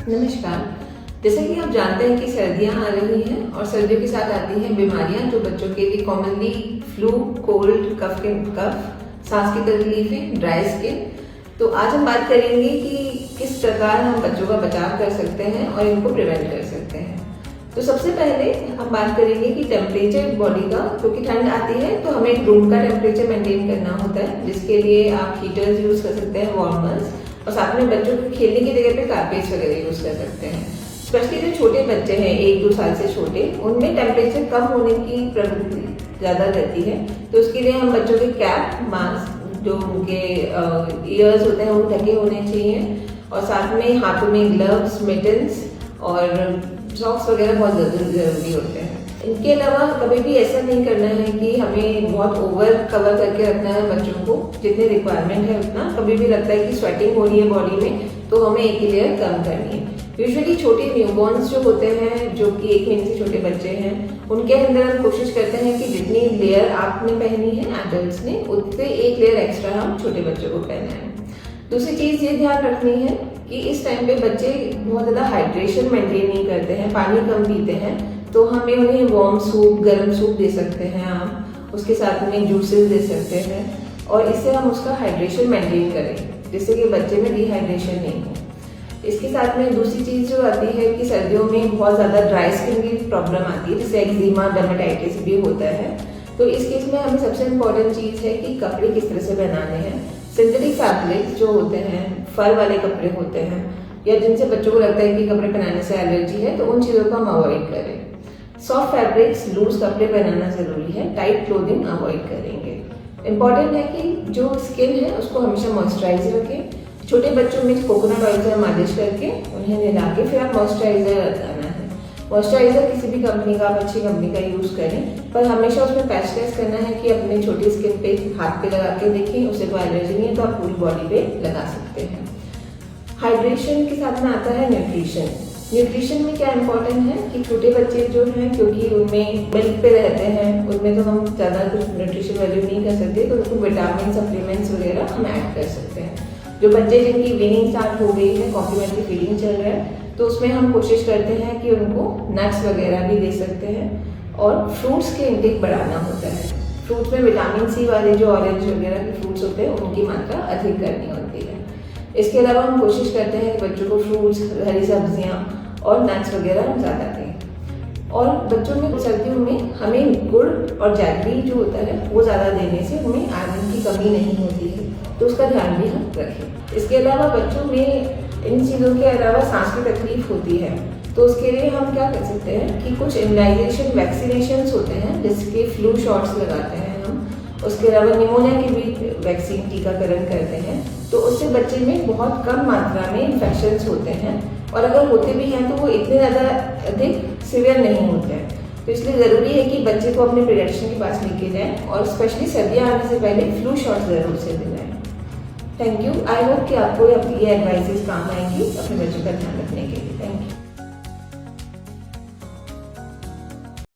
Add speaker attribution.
Speaker 1: नमस्कार। जैसा कि आप जानते हैं कि सर्दियां आ रही हैं और सर्दियों के साथ आती हैं बीमारियां जो बच्चों के लिए कॉमनली फ्लू, कोल्ड, कफ, सांस की तकलीफें, ड्राई स्किन। तो आज हम बात करेंगे कि किस प्रकार हम बच्चों का बचाव कर सकते हैं और इनको प्रिवेंट कर सकते हैं। तो सबसे पहले हम बात करेंगे कि टेम्परेचर बॉडी का, क्योंकि ठंड आती है तो हमें एक रूम का टेम्परेचर मेंटेन करना होता है, जिसके लिए आप हीटर्स यूज कर सकते हैं, वार्मर्स, और साथ में बच्चों को खेलने की जगह पे कारपेट्स वगैरह यूज कर सकते हैं। स्पेशली जो छोटे बच्चे हैं 1-2 साल से छोटे, उनमें टेम्परेचर कम होने की प्रवृत्ति ज़्यादा रहती है। तो उसके लिए हम बच्चों के कैप, मास्क, जो उनके ईयर्स होते हैं वो ढके होने चाहिए, और साथ में हाथों में ग्लव्स, मिटन्स और सॉक्स वगैरह बहुत जरूरी होते हैं। इनके अलावा कभी भी ऐसा नहीं करना है कि हमें बहुत ओवर कवर करके रखना है बच्चों को, जितने रिक्वायरमेंट है उतना। कभी भी लगता है कि स्वेटिंग हो रही है बॉडी में तो हमें एक लेयर कम करनी है। यूजुअली छोटे न्यूबॉर्न्स जो होते हैं, जो कि 1 महीने से छोटे बच्चे हैं, उनके अंदर हम कोशिश करते हैं कि जितनी लेयर आपने पहनी है एडल्ट्स ने, उससे 1 लेयर एक्स्ट्रा हम छोटे बच्चों को पहनाएं। दूसरी चीज ये ध्यान रखनी है कि इस टाइम पे बच्चे बहुत ज्यादा हाइड्रेशन मेंटेन नहीं करते हैं, पानी कम पीते हैं, तो हमें उन्हें वार्म सूप, गर्म सूप दे सकते हैं आप, उसके साथ में जूसेस दे सकते हैं, और इससे हम उसका हाइड्रेशन मेंटेन करें, जिससे कि बच्चे में डिहाइड्रेशन नहीं हो। इसके साथ में दूसरी चीज जो आती है कि सर्दियों में बहुत ज्यादा ड्राई स्किन की प्रॉब्लम आती है, जिससे एक्जिमा, डर्मेटाइटिस भी होता है। तो इस केस में हमें सबसे इम्पोर्टेंट चीज है कि कपड़े किस तरह से पहनाने हैं। सिंथेटिक फैब्रिक्स जो होते हैं, फर वाले कपड़े होते हैं, या जिनसे बच्चों को लगता है कि कपड़े पहनाने से एलर्जी है, तो उन चीजों को हम अवॉइड करें। सॉफ्ट फैब्रिक्स, लूज कपड़े पहनाना जरूरी है, टाइट क्लोथिंग अवॉइड करेंगे। इम्पॉर्टेंट है कि जो स्किन है उसको हमेशा मॉइस्चराइज रखें। छोटे बच्चों में कोकोनट ऑयल से मालिश करके उन्हें नहला के फिर आप मॉइस्चराइजर लगाना है। मॉइस्चराइजर किसी भी कंपनी का, आप अच्छी कंपनी का यूज करें, पर हमेशा उसमें पैच टेस्ट करना है कि अपने छोटी स्किन पे हाथ पे लगा के देखें, उसे कोई एलर्जी नहीं है तो आप पूरी बॉडी पे लगा सकते हैं। हाइड्रेशन के साथ में आता है न्यूट्रिशन। न्यूट्रिशन में क्या इंपॉर्टेंट है कि छोटे बच्चे जो हैं, क्योंकि उनमें मिल्क पे रहते हैं, उनमें तो हम ज़्यादा कुछ न्यूट्रिशन वैल्यू नहीं कर सकते, तो उनको विटामिन सप्लीमेंट्स वगैरह हम ऐड कर सकते हैं। जो बच्चे जिनकी वीनिंग स्टार्ट हो गई है, कॉम्प्लीमेंट्री फीडिंग चल रहा है, तो उसमें हम कोशिश करते हैं कि उनको नट्स वगैरह भी दे सकते हैं, और फ्रूट्स के इंटेक बढ़ाना होता है। फ्रूट्स में विटामिन सी वाले जो ऑरेंज वगैरह के फ्रूट्स होते हैं उनकी मात्रा अधिक करनी होती है। इसके अलावा हम कोशिश करते हैं कि बच्चों को फ्रूट्स, हरी सब्जियां और नट्स वगैरह हम ज़्यादा दें। और बच्चों में सर्दियों में हमें गुड़ और जैगरी जो होता है वो ज़्यादा देने से उनमें आयरन की कमी नहीं होती है, तो उसका ध्यान भी हम रखें। इसके अलावा बच्चों में इन चीज़ों के अलावा सांस की तकलीफ होती है, तो उसके लिए हम क्या कर सकते हैं कि कुछ इम्यूनाइजेशन वैक्सीनेशन होते हैं, जिसके फ्लू शॉट्स लगाते हैं हम। उसके अलावा निमोनिया की भी वैक्सीन, टीकाकरण करते हैं, तो उससे बच्चे में बहुत कम मात्रा में इन्फेक्शंस होते हैं, और अगर होते भी हैं तो वो इतने ज़्यादा अधिक सीवियर नहीं होते हैं। तो इसलिए ज़रूरी है कि बच्चे को अपने पीडियाट्रिशियन के पास लेके जाएं, और स्पेशली सर्दियाँ आने से पहले फ्लू शॉट ज़रूर से दिलाएं। Thank you. आई होप कि आपको ये एडवाइसेस काम आएंगी अपने बच्चों का ध्यान रखने के लिए। Thank you.